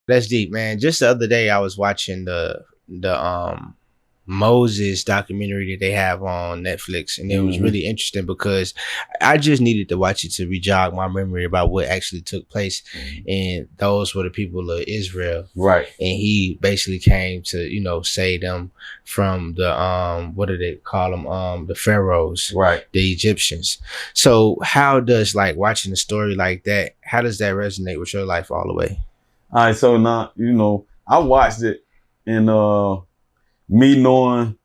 That's deep, man. Just the other day, I was watching the Moses documentary that they have on Netflix, and it was really interesting because I just needed to watch it to re-jog my memory about what actually took place, and those were the people of Israel, Right. And he basically came to save them from the what do they call them, the pharaohs, Right. the Egyptians. So how does watching a story like that, how does that resonate with your life all the way? All right, so now, I watched it, and me knowing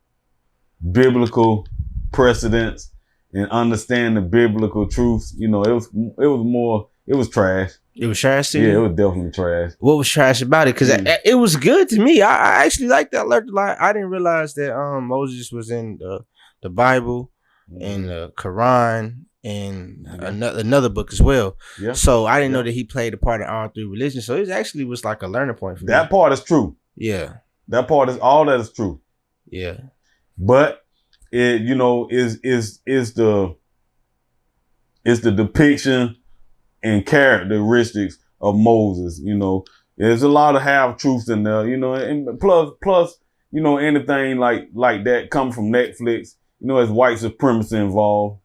biblical precedents and understanding biblical truths, it was trash. It was trash to you? Yeah, it was definitely trash. What was trash about it? Because it was good to me. I actually liked that. I learned a lot. I didn't realize that Moses was in the Bible and the Quran and another book as well. Yeah. So I didn't know that he played a part in all three religions. So it actually was like a learning point for me. That part is true. Yeah. That part is all that is true. Yeah. But it is the depiction and characteristics of Moses. There's a lot of half truths in there. And plus anything like that come from Netflix. There's white supremacy involved.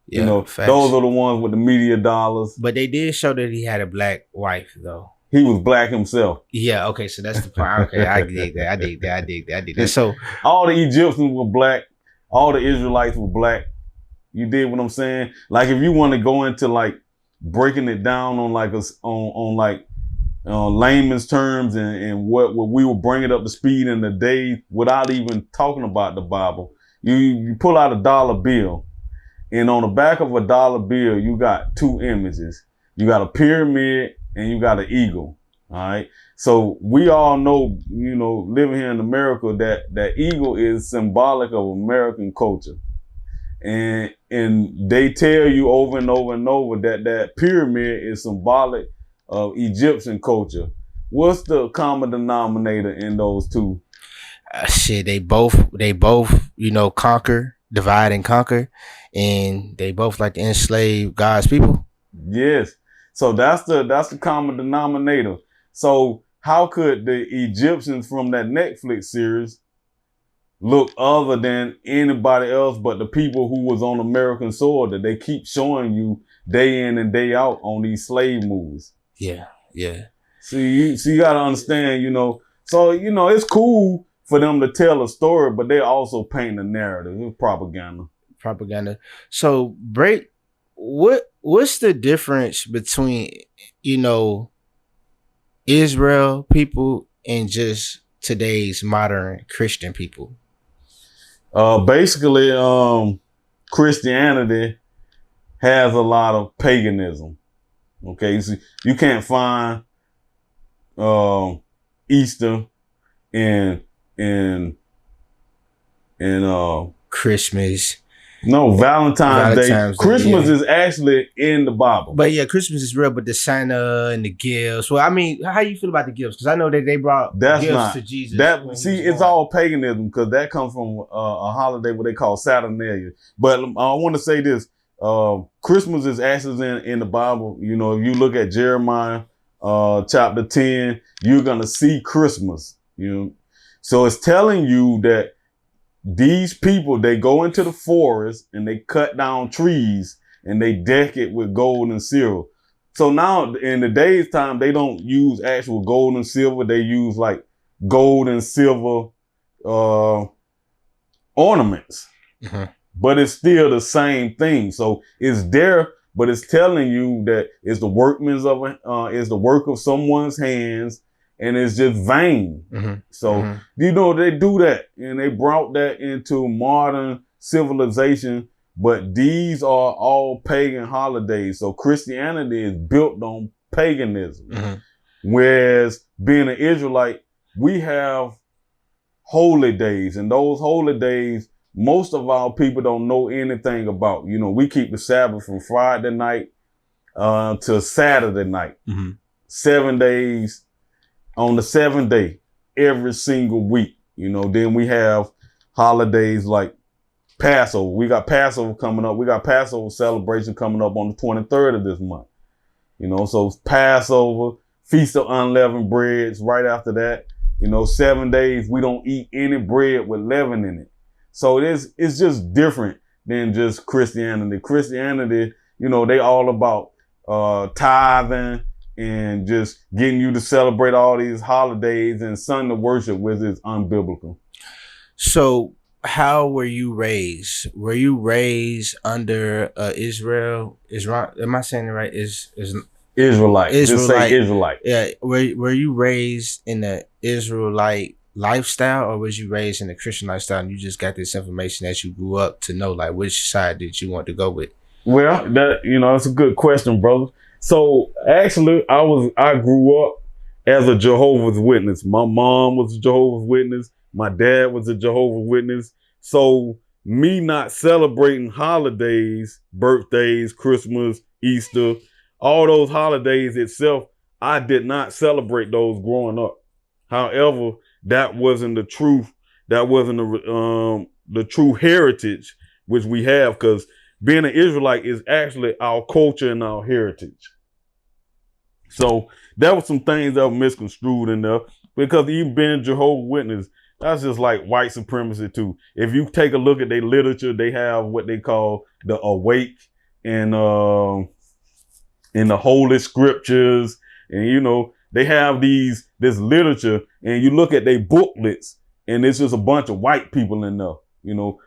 Yeah, those are the ones with the media dollars. But they did show that he had a black wife, though. He was black himself. Yeah, okay, so that's the part. Okay, I dig that. So all the Egyptians were black. All the Israelites were black. You dig what I'm saying? Like, if you want to go into breaking it down on layman's terms and what we were bringing up to speed in the day without even talking about the Bible, you pull out a dollar bill. And on the back of a dollar bill, you got two images. You got a pyramid and you got an eagle. All right. So we all know, living here in America, that eagle is symbolic of American culture. And they tell you over and over and over that pyramid is symbolic of Egyptian culture. What's the common denominator in those two? They both conquer, divide and conquer, and they both like to enslave God's people. Yes. So that's the common denominator. So how could the Egyptians from that Netflix series look other than anybody else but the people who was on American soil that they keep showing you day in and day out on these slave movies? Yeah. So you gotta understand, so it's cool for them to tell a story, but they also paint a narrative. It's propaganda. So what's the difference between, Israel people and just today's modern Christian people? Basically, Christianity has a lot of paganism. Okay, so you can't find Easter and Christmas. No, Valentine's Day. Christmas is actually in the Bible. But yeah, Christmas is real, but the Santa and the gifts. Well, I mean, how you feel about the gifts? Because I know that they brought gifts to Jesus. It's all paganism, because that comes from a holiday what they call Saturnalia. But I want to say this. Christmas is actually in the Bible. If you look at Jeremiah chapter 10, you're going to see Christmas. So it's telling you that these people, they go into the forest and they cut down trees and they deck it with gold and silver. So now in the day's time, they don't use actual gold and silver. They use gold and silver ornaments. Mm-hmm. But it's still the same thing. So it's there, but it's telling you that it's the it's the work of someone's hands. And it's just vain. Mm-hmm. So, they do that. And they brought that into modern civilization. But these are all pagan holidays. So Christianity is built on paganism. Mm-hmm. Whereas being an Israelite, we have holy days. And those holy days, most of our people don't know anything about. We keep the Sabbath from Friday night to Saturday night. Mm-hmm. 7 days. On the 7th day, every single week, then we have holidays like Passover. We got Passover coming up. We got Passover celebration coming up on the 23rd of this month. So Passover, Feast of Unleavened Breads right after that. 7 days we don't eat any bread with leaven in it. So it's just different than just Christianity. Christianity, they all about tithing and just getting you to celebrate all these holidays and Sunday worship, which is unbiblical. So how were you raised? Were you raised under Israel? Am I saying it right? Is Israelite. Just say Israelite. Yeah. Were you raised in the Israelite lifestyle, or was you raised in the Christian lifestyle and you just got this information as you grew up to know like which side did you want to go with? Well, that's a good question, brother. So actually I grew up as a Jehovah's Witness. My mom was a Jehovah's Witness. My dad was a Jehovah's Witness. So me not celebrating holidays, birthdays, Christmas, Easter, all those holidays itself, I did not celebrate those growing up. However, that wasn't the truth. That wasn't the true heritage which we have, because being an Israelite is actually our culture and our heritage. So there were some things that were misconstrued in there, because even being Jehovah's Witness, that's just like white supremacy too. If you take a look at their literature, they have what they call the awake and in the holy scriptures, and they have this literature, and you look at their booklets, and it's just a bunch of white people in there.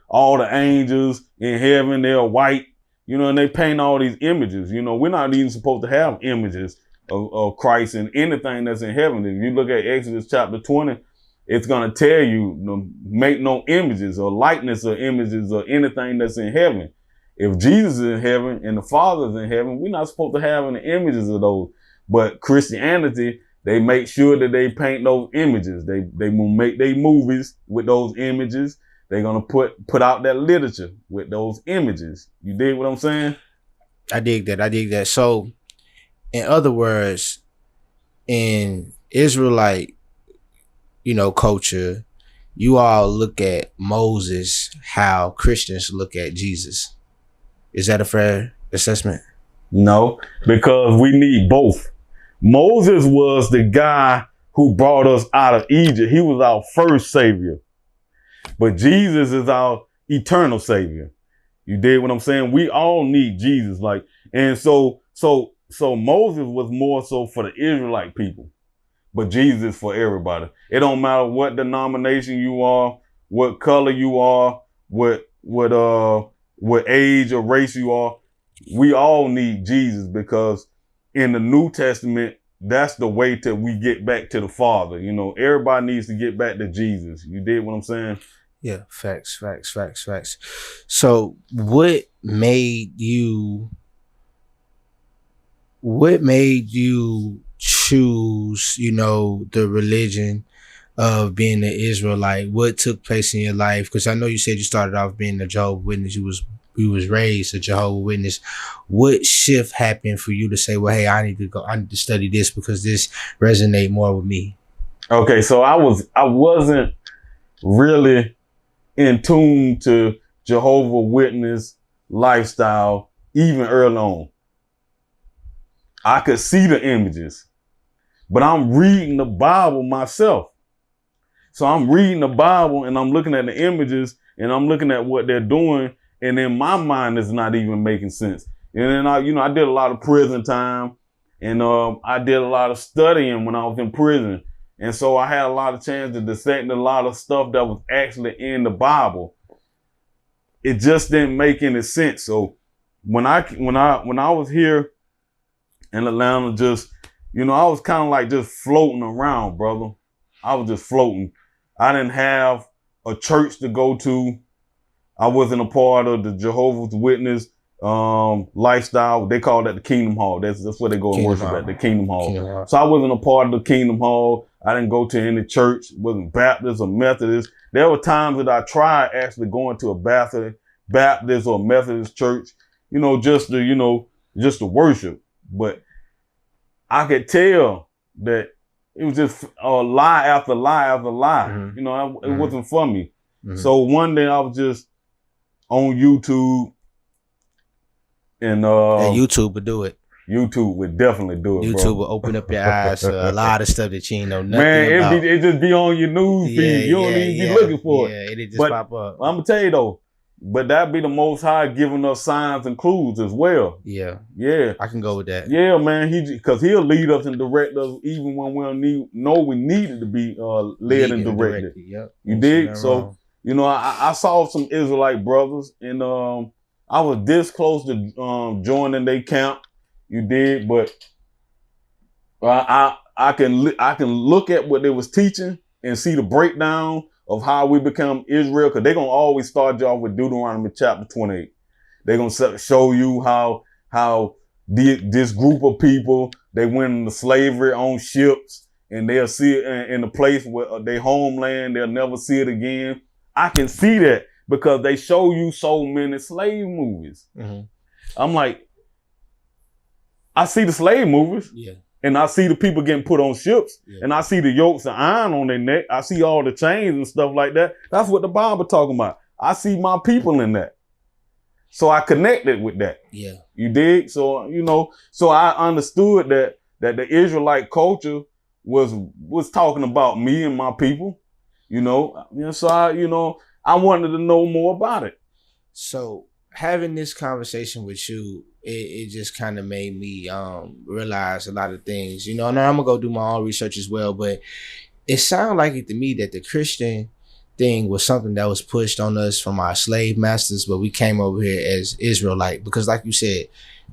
All the angels in heaven, they're white, and they paint all these images. We're not even supposed to have images of Christ in anything that's in heaven. If you look at Exodus chapter 20, it's going to tell you, make no images or likeness or images or anything that's in heaven. If Jesus is in heaven and the Father is in heaven, we're not supposed to have any images of those. But Christianity, they make sure that they paint those images. They will make their movies with those images. They're going to put out that literature with those images. You dig what I'm saying? I dig that. So, in other words, in Israelite, culture, you all look at Moses how Christians look at Jesus. Is that a fair assessment? No, because we need both. Moses was the guy who brought us out of Egypt. He was our first savior. But Jesus is our eternal savior. You dig what I'm saying? We all need Jesus. So Moses was more so for the Israelite people, but Jesus is for everybody. It don't matter what denomination you are, what color you are, what age or race you are. We all need Jesus, because in the New Testament, that's the way till we get back to the Father. Everybody needs to get back to Jesus. You dig what I'm saying? Yeah, facts. So what made you choose, the religion of being an Israelite? What took place in your life? Because I know you said you started off being a Jehovah's Witness. You was raised a Jehovah's Witness. What shift happened for you to say, well, hey, I need to study this because this resonates more with me? Okay, so I wasn't really in tune to Jehovah's Witness lifestyle even early on. I could see the images, but I'm reading the Bible myself. So I'm reading the Bible and I'm looking at the images and I'm looking at what they're doing, and in my mind it's not even making sense. And then I did a lot of prison time, and I did a lot of studying when I was in prison. And so I had a lot of chance to dissect a lot of stuff that was actually in the Bible. It just didn't make any sense. So when I was here in Atlanta, I was kind of like just floating around, brother. I was just floating. I didn't have a church to go to. I wasn't a part of the Jehovah's Witness lifestyle. They call that the Kingdom Hall. That's where they go and worship at, the Kingdom Hall. So I wasn't a part of the Kingdom Hall. I didn't go to any church, wasn't Baptist or Methodist. There were times that I tried actually going to a Baptist or Methodist church, just to worship. But I could tell that it was just lie after lie after lie. Mm-hmm. It wasn't for me. Mm-hmm. So one day I was just on YouTube, and YouTube would do it. YouTube would definitely do it, YouTube bro. will open up your eyes to a lot of stuff that you ain't know nothing Man, about. it just be on your news feed. You don't even be looking for it. Yeah, it just But pop up. I'm gonna tell you though, but that be the Most High giving us signs and clues as well. Yeah, Yeah, I can go with that. yeah, man. Because he'll lead us and direct us even when we don't know we needed to be led and directed. Yep. You dig? So you know, I saw some Israelite brothers, and I was this close to joining their camp. You did, but I can look at what they was teaching and see the breakdown of how we become Israel, because they're gonna always start you off with Deuteronomy chapter 28. They're gonna show you how this group of people, they went into slavery on ships, and they'll see it in a place where their homeland, they'll never see it again. I can see that because they show you so many slave movies. Mm-hmm. I'm like, I see the slave movies. Yeah. And I see the people getting put on ships, and I see the yokes of iron on their neck. I see all the chains and stuff like that. That's what the Bible talking about. I see my people in that. So I connected with that. Yeah. You dig? So, you know, so I understood that the Israelite culture was talking about me and my people, you know. So I wanted to know more about it. So having this conversation with you, it just kind of made me realize a lot of things, you know. And I'm gonna go do my own research as well, but it sounded like it to me that the Christian thing was something that was pushed on us from our slave masters, but we came over here as Israelite, because like you said,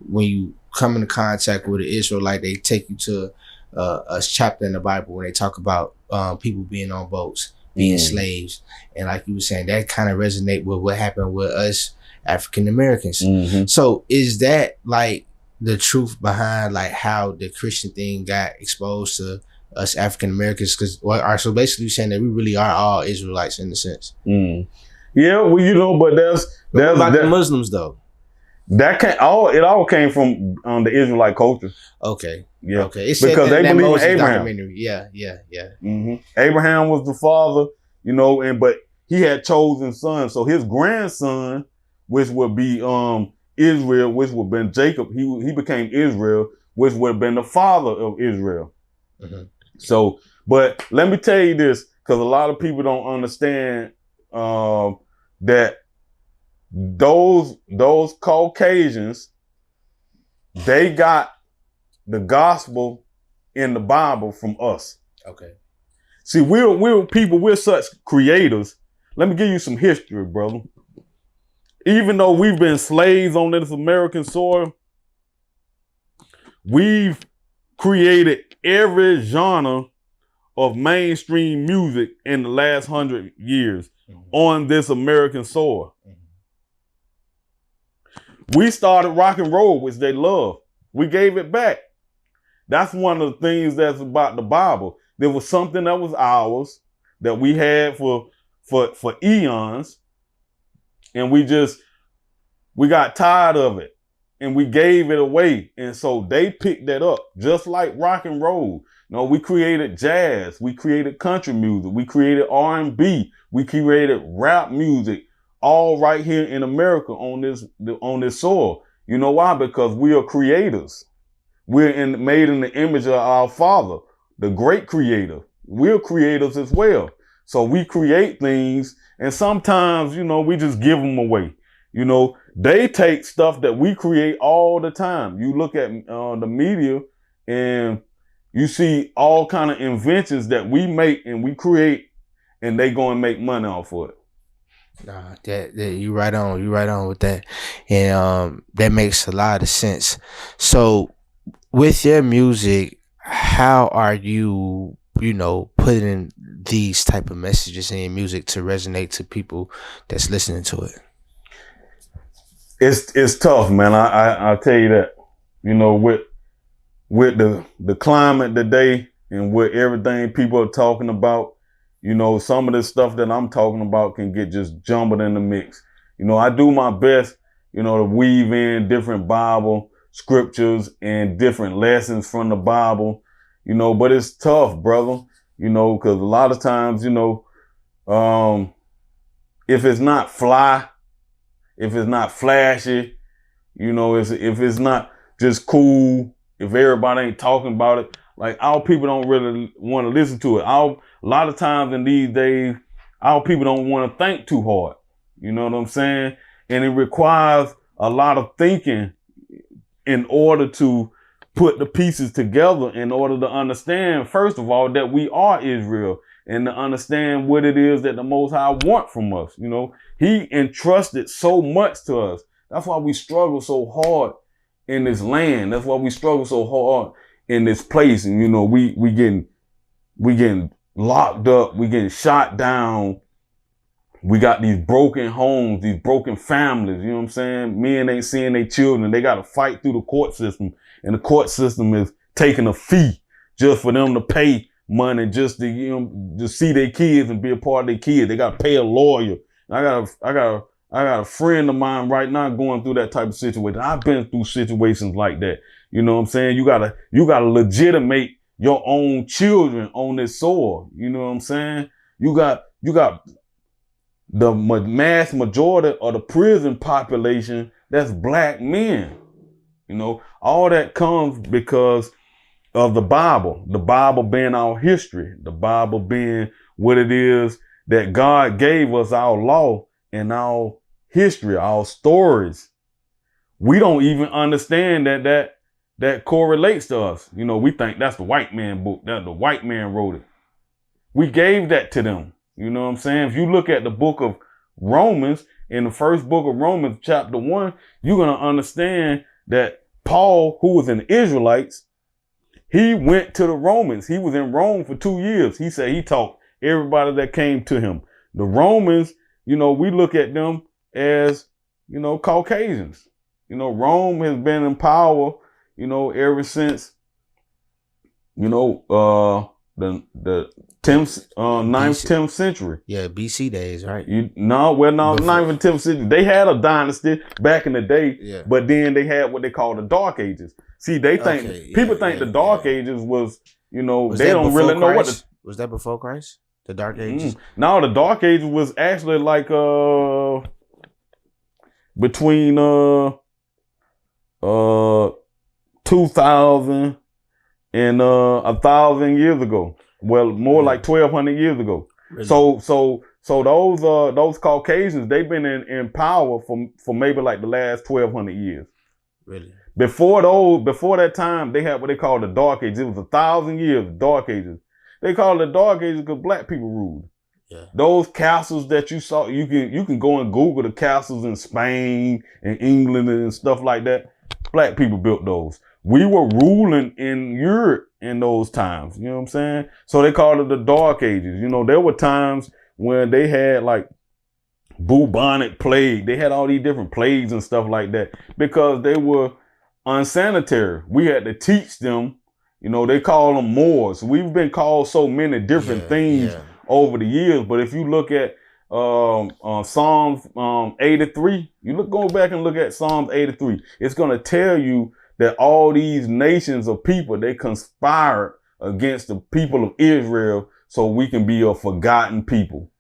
when you come into contact with an Israelite, they take you to a chapter in the Bible where they talk about people being on boats, being slaves, and like you were saying, that kind of resonate with what happened with us African Americans. Mm-hmm. So is that like the truth behind like how the Christian thing got exposed to us African Americans? Because so basically you're saying that we really are all Israelites in a sense. Mm. Yeah, well, you know, but there's about the Muslims though. It all came from the Israelite culture. Okay. Yeah. Okay. It's because they believe in Abraham. Yeah. Mm-hmm. Abraham was the father, you know, but he had chosen sons. So his grandson, which would be Israel, which would have been Jacob, he became Israel, which would have been the father of Israel. Mm-hmm. So, but let me tell you this, because a lot of people don't understand that those Caucasians, they got the gospel in the Bible from us. Okay. See, we're people, we're such creators. Let me give you some history, brother. Even though we've been slaves on this American soil, we've created every genre of mainstream music in the last 100 years on this American soil. We started rock and roll, which they love. We gave it back. That's one of the things that's about the Bible. There was something that was ours that we had for eons, and we got tired of it, and we gave it away. And so they picked that up, just like rock and roll. You know, we created jazz, we created country music, we created R&B, we created rap music, all right here in America on this soil. You know why? Because we are creators. We're made in the image of our Father, the great creator. We're creators as well. So we create things, and sometimes, you know, we just give them away. You know, they take stuff that we create all the time. You look at the media, and you see all kind of inventions that we make and we create, and they go and make money off of it. Nah, that you right on with that, and that makes a lot of sense. So, with your music, how are you, you know, putting these type of messages in your music to resonate to people that's listening to it? It's tough, man. I'll tell you that. You know, with the climate today and with everything people are talking about, you know, some of the stuff that I'm talking about can get just jumbled in the mix. You know, I do my best, you know, to weave in different Bible scriptures and different lessons from the Bible, you know, but it's tough, brother, you know, because a lot of times, you know, if it's not fly, if it's not flashy, you know, if it's not just cool. If everybody ain't talking about it, like our people don't really want to listen to it. A lot of times in these days, our people don't want to think too hard. You know what I'm saying? And it requires a lot of thinking in order to put the pieces together, in order to understand, first of all, that we are Israel, and to understand what it is that the Most High want from us. You know, he entrusted so much to us. That's why we struggle so hard in this land. That's why we struggle so hard in this place. And, you know, we getting locked up. We getting shot down. We got these broken homes, these broken families. You know what I'm saying? Men ain't seeing their children. They got to fight through the court system, and the court system is taking a fee just for them to pay money, just to, you know, to see their kids and be a part of their kids. They got to pay a lawyer. I got a friend of mine right now going through that type of situation. I've been through situations like that. You know what I'm saying? You gotta legitimate your own children on this soil. You know what I'm saying? You got the mass majority of the prison population, that's black men. You know, all that comes because of the Bible being our history, the Bible being what it is that God gave us, our law and our history, our stories. We don't even understand that correlates to us. You know, we think that's the white man book, that the white man wrote it. We gave that to them. You know what I'm saying? If you look at the book of Romans, in the first book of Romans, chapter 1, you're going to understand that Paul, who was in the Israelites, he went to the Romans. He was in Rome for 2 years. He said he taught everybody that came to him. The Romans, you know, we look at them as, you know, Caucasians. You know, Rome has been in power, you know, ever since, you know, the 10th, 9th, 10th century. Yeah, BC days, right? Not even 10th century. They had a dynasty back in the day, but then they had what they call the Dark Ages. See, they think, people think the Dark Ages was, you know, they don't really know what was that before Christ? The Dark Ages? No, the Dark Ages was actually like, between, 2000 and, 1,000 years ago. Well, more like 1,200 years ago. Really? So those Caucasians, they've been in power for maybe like the last 1,200 years. Really? Before that time, they had what they call the Dark Ages. It was 1,000 years, Dark Ages. They call it the Dark Ages because black people ruled. Yeah. Those castles that you saw, you can go and Google the castles in Spain and England and stuff like that. Black people built those. We were ruling in Europe in those times. You know what I'm saying? So they called it the Dark Ages. You know, there were times when they had like bubonic plague. They had all these different plagues and stuff like that because they were unsanitary. We had to teach them. You know, they call them Moors. We've been called so many different things over the years. But if you look at Psalms 83, go back and look at Psalms 83. It's going to tell you that all these nations of people, they conspired against the people of Israel so we can be a forgotten people.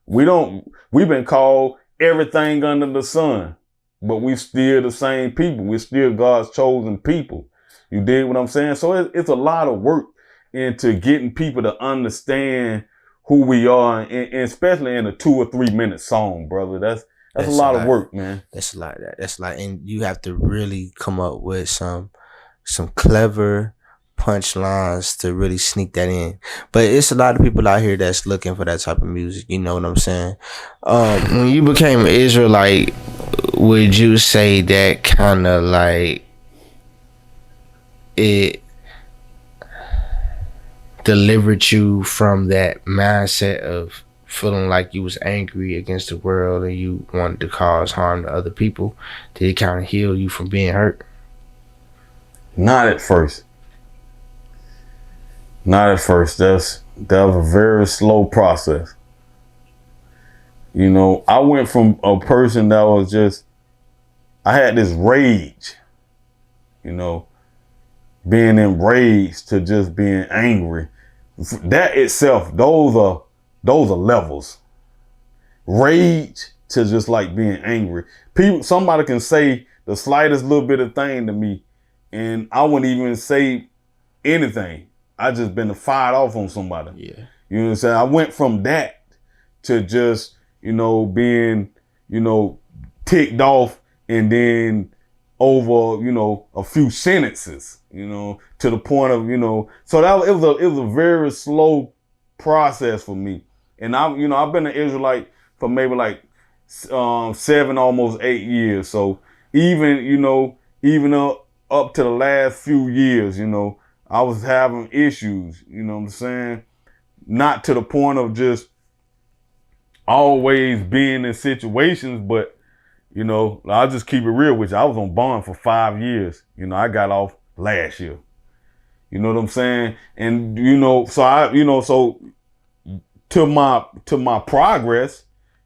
We've been called everything under the sun, but we still the same people. We're still God's chosen people. You dig what I'm saying? So it's a lot of work into getting people to understand who we are, and especially in a 2 or 3 minute song, brother. That's a lot of work, man. That's a lot. And you have to really come up with some clever punchlines to really sneak that in. But it's a lot of people out here that's looking for that type of music. You know what I'm saying? When you became an Israelite, would you say that kind of like it delivered you from that mindset of feeling like you was angry against the world and you wanted to cause harm to other people? Did it kind of heal you from being hurt? Not at first. That was a very slow process. You know, I went from a person that was just, I had this rage, you know, being enraged to just being angry. That itself, those are levels. Rage to just like being angry. Somebody can say the slightest little bit of thing to me, and I wouldn't even say anything. I just been fired off on somebody. Yeah. You know what I'm saying? I went from that to just, being, ticked off, and then over, a few sentences, to the point of, so it was a very slow process for me. And I've been an Israelite for maybe like 7, almost 8 years. So even up to the last few years, I was having issues, you know what I'm saying? Not to the point of just always being in situations, but I'll just keep it real with you. I was on bond for 5 years. I got off last year. You know what I'm saying? And so to my progress,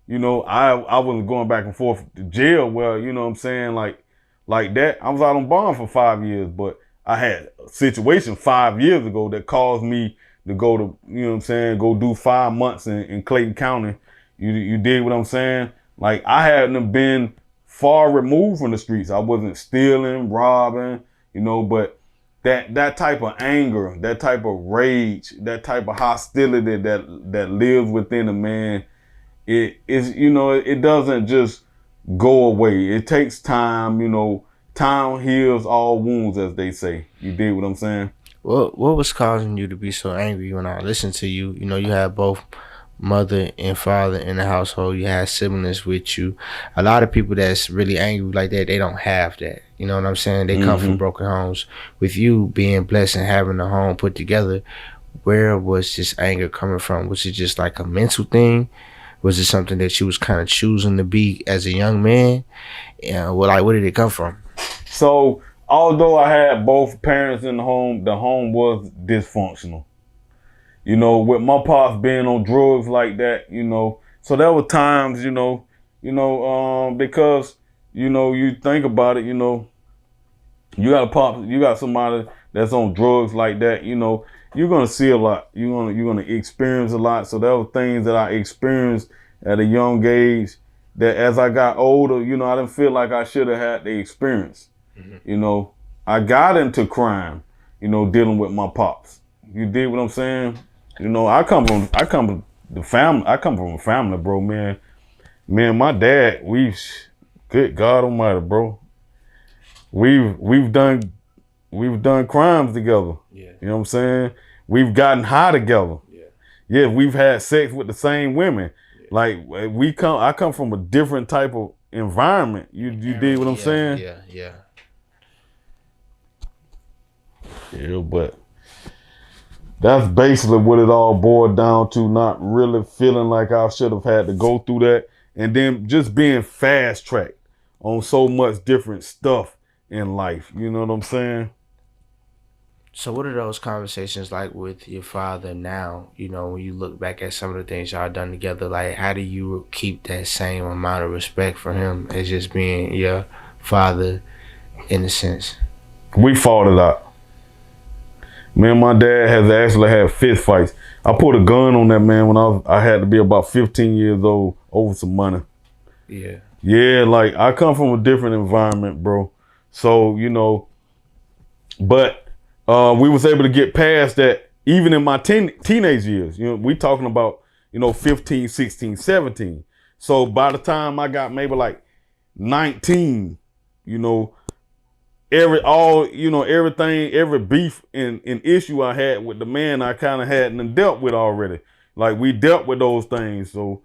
I wasn't going back and forth to jail. Well, you know what I'm saying, like that. I was out on bond for 5 years, but I had a situation 5 years ago that caused me to go to, go do 5 months in Clayton County. You dig what I'm saying? Like, I hadn't been far removed from the streets. I wasn't stealing, robbing, but that type of anger, that type of rage, that type of hostility that lives within a man, it doesn't just go away. It takes time, time heals all wounds, as they say. You dig what I'm saying? What was causing you to be so angry when I listened to you? You had both mother and father in the household. You had siblings with you. A lot of people that's really angry like that, they don't have that. You know what I'm saying? They come from broken homes. With you being blessed and having a home put together, where was this anger coming from? Was it just like a mental thing? Was it something that you was kind of choosing to be as a young man? Where did it come from? So, although I had both parents in the home was dysfunctional. With my pops being on drugs like that, so there were times, because, you think about it, you got somebody that's on drugs like that, you're going to see a lot. You're going to experience a lot. So there were things that I experienced at a young age that as I got older, I didn't feel like I should have had the experience. Mm-hmm. I got into crime, dealing with my pops. You dig what I'm saying? I come from a family, bro, man. Me and my dad, good God Almighty, bro. We've done crimes together. Yeah. You know what I'm saying? We've gotten high together. Yeah. Yeah, we've had sex with the same women. Yeah. Like I come from a different type of environment. You dig what I'm saying? Yeah. Yeah, but that's basically what it all boiled down to, not really feeling like I should have had to go through that. And then just being fast tracked on so much different stuff in life. You know what I'm saying? So what are those conversations like with your father now? When you look back at some of the things y'all done together, like how do you keep that same amount of respect for him as just being your father in a sense? We fought it out. Me and my dad has actually had fist fights. I put a gun on that man when I had to be about 15 years old over some money. Yeah. Yeah, like I come from a different environment, bro. So, but we was able to get past that even in my teenage years. We talking about, 15, 16, 17. So by the time I got maybe like 19, everything, every beef and issue I had with the man, I kind of hadn't dealt with already. Like we dealt with those things. So,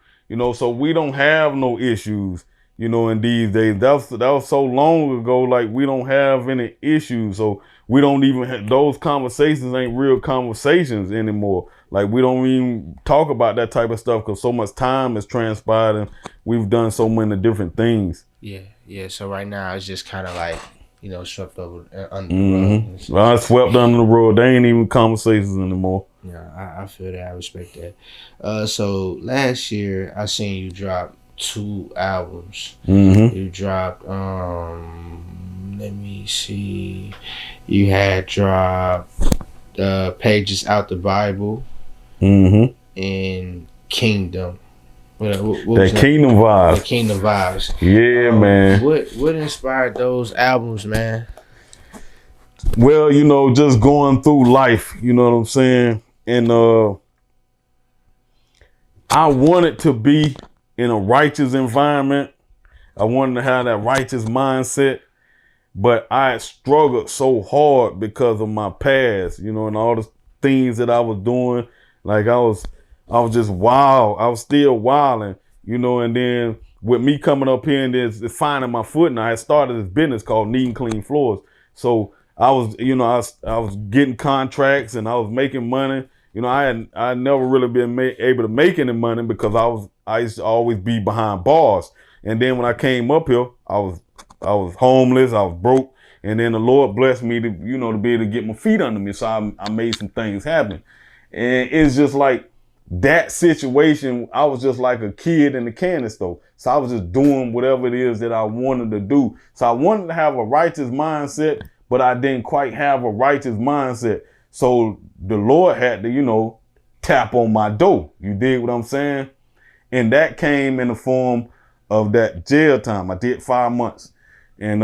so we don't have no issues, in these days. That was so long ago. Like we don't have any issues. So we don't even have, those conversations ain't real conversations anymore. Like we don't even talk about that type of stuff because so much time has transpired and we've done so many different things. Yeah. So right now it's just kind of like, swept over under the rug. Well, I swept under the rug. They ain't even conversations anymore. Yeah, I feel that. I respect that. So last year I seen you drop 2 albums. Mm-hmm. You dropped let me see. You had dropped Pages Out the Bible mm-hmm. and Kingdom. What was That Kingdom The Vibes. Kingdom Vibes. Yeah, man. What inspired those albums, man? Well, just going through life, you know what I'm saying? And I wanted to be in a righteous environment. I wanted to have that righteous mindset, but I had struggled so hard because of my past, and all the things that I was doing. Like I was just wild. I was still wilding, and then with me coming up here and just finding my foot, and I had started this business called Neat and Clean Floors. So I was, I was getting contracts and I was making money. I never really been able to make any money because I used to always be behind bars. And then when I came up here, I was homeless, I was broke, and then the Lord blessed me to, to be able to get my feet under me. So I made some things happen. And it's just like that situation, I was just like a kid in the candy store. So I was just doing whatever it is that I wanted to do. So I wanted to have a righteous mindset, but I didn't quite have a righteous mindset. So the Lord had to, tap on my door. You dig what I'm saying? And that came in the form of that jail time. I did 5 months. And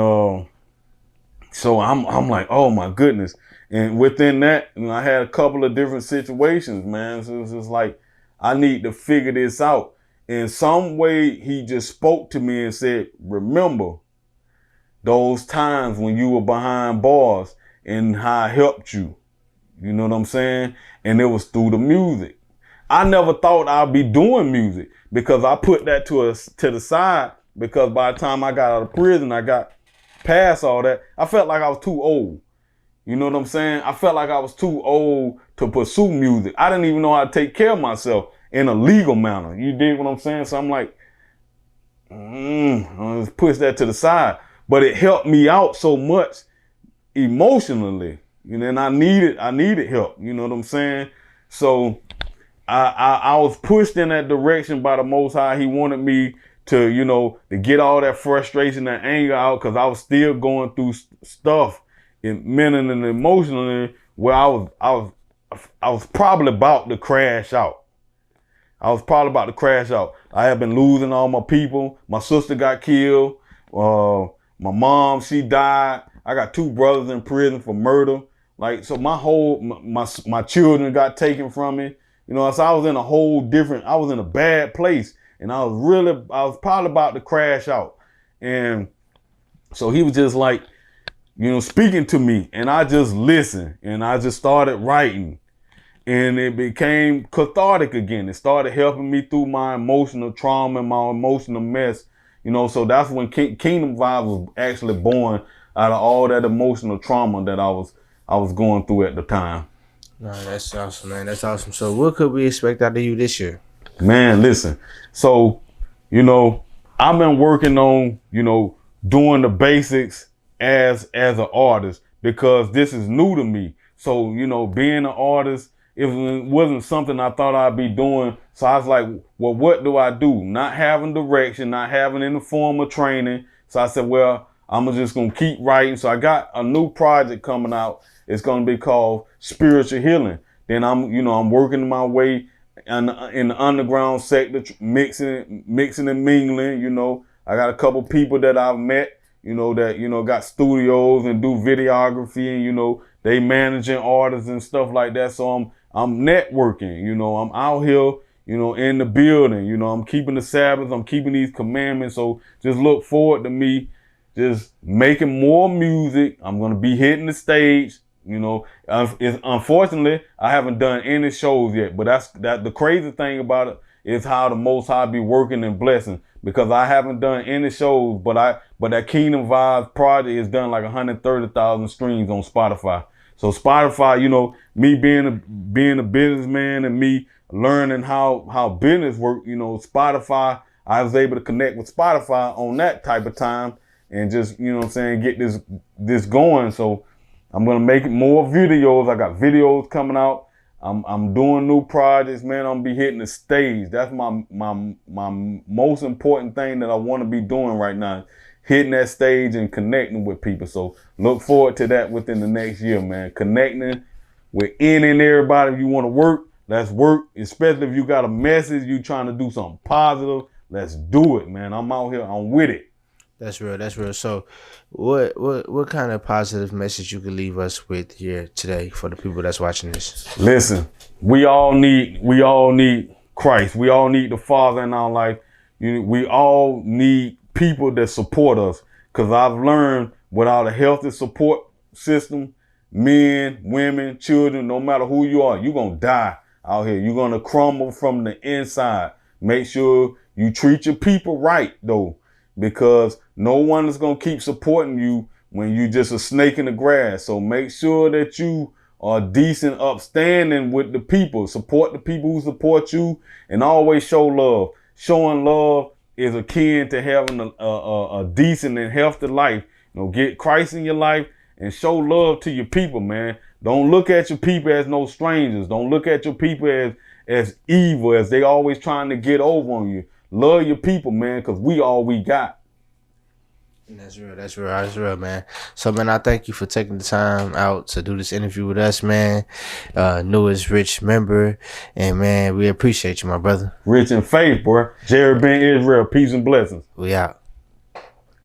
so I'm like, oh my goodness. And within that, I had a couple of different situations, man. So it was just like, I need to figure this out. In some way, he just spoke to me and said, remember those times when you were behind bars and how I helped you. You know what I'm saying? And it was through the music. I never thought I'd be doing music because I put that to the side, because by the time I got out of prison, I got past all that. I felt like I was too old. You know what I'm saying? I felt like I was too old to pursue music. I didn't even know how to take care of myself in a legal manner. You dig what I'm saying? So I'm like, I'll just push that to the side. But it helped me out so much emotionally. And I needed help. You know what I'm saying? So I was pushed in that direction by the Most High. He wanted me to, to get all that frustration and anger out, because I was still going through stuff mentally and emotionally where I was probably about to crash out. I had been losing all my people. My sister got killed. My mom, she died. I got 2 brothers in prison for murder. Like, so my children got taken from me. So I was in I was in a bad place, and I was probably about to crash out. And so he was just like, speaking to me, and I just listened, and I just started writing, and it became cathartic again. It started helping me through my emotional trauma and my emotional mess, so that's when Kingdom Vibes was actually born, out of all that emotional trauma that I was going through at the time. No, that's awesome, man. That's awesome. So what could we expect out of you this year? Man, listen. So, I've been working on, doing the basics as an artist, because this is new to me. So, being an artist, it wasn't something I thought I'd be doing. So I was like, well, what do I do? Not having direction, not having any form of training. So I said, well, I'm just going to keep writing. So I got a new project coming out. It's going to be called Spiritual Healing. Then I'm working my way in the underground sector, mixing and mingling. I got a couple people that I've met, that, got studios and do videography, and, they managing artists and stuff like that. So I'm networking, I'm out here, in the building, I'm keeping the Sabbath, I'm keeping these commandments. So just look forward to me just making more music. I'm going to be hitting the stage. Unfortunately, I haven't done any shows yet, but the crazy thing about it is how the Most High be working and blessing, because I haven't done any shows, but that Kingdom Vibes project is done like 130,000 streams on Spotify. So Spotify, me being a businessman and me learning how business work, Spotify, I was able to connect with Spotify on that type of time and just, get this going. So I'm going to make more videos. I got videos coming out. I'm doing new projects, man. I'm gonna be hitting the stage. That's my most important thing that I want to be doing right now. Hitting that stage and connecting with people. So look forward to that within the next year, man. Connecting with any and everybody. If you want to work, Let's work, especially if you got a message, you trying to do something positive. Let's do it, man. I'm out here. I'm with it. That's real. That's real. So, what kind of positive message you could leave us with here today for the people that's watching this? Listen, we all need Christ. We all need the Father in our life. We all need people that support us. Cause I've learned without a healthy support system, men, women, children, no matter who you are, you're gonna die out here. You're gonna crumble from the inside. Make sure you treat your people right though, because no one is gonna keep supporting you when you just a snake in the grass. So make sure that you are decent, upstanding with the people. Support the people who support you, and always show love. Showing love is akin to having a decent and healthy life. Get Christ in your life and show love to your people, man. Don't look at your people as no strangers. Don't look at your people as evil, as they always trying to get over on you. Love your people, man, because we all we got. That's real. That's real. That's real, man. So, man, I thank you for taking the time out to do this interview with us, man. Newest Rich member. And, man, we appreciate you, my brother. Rich in faith, boy. Jerry Ben Israel. Peace and blessings. We out.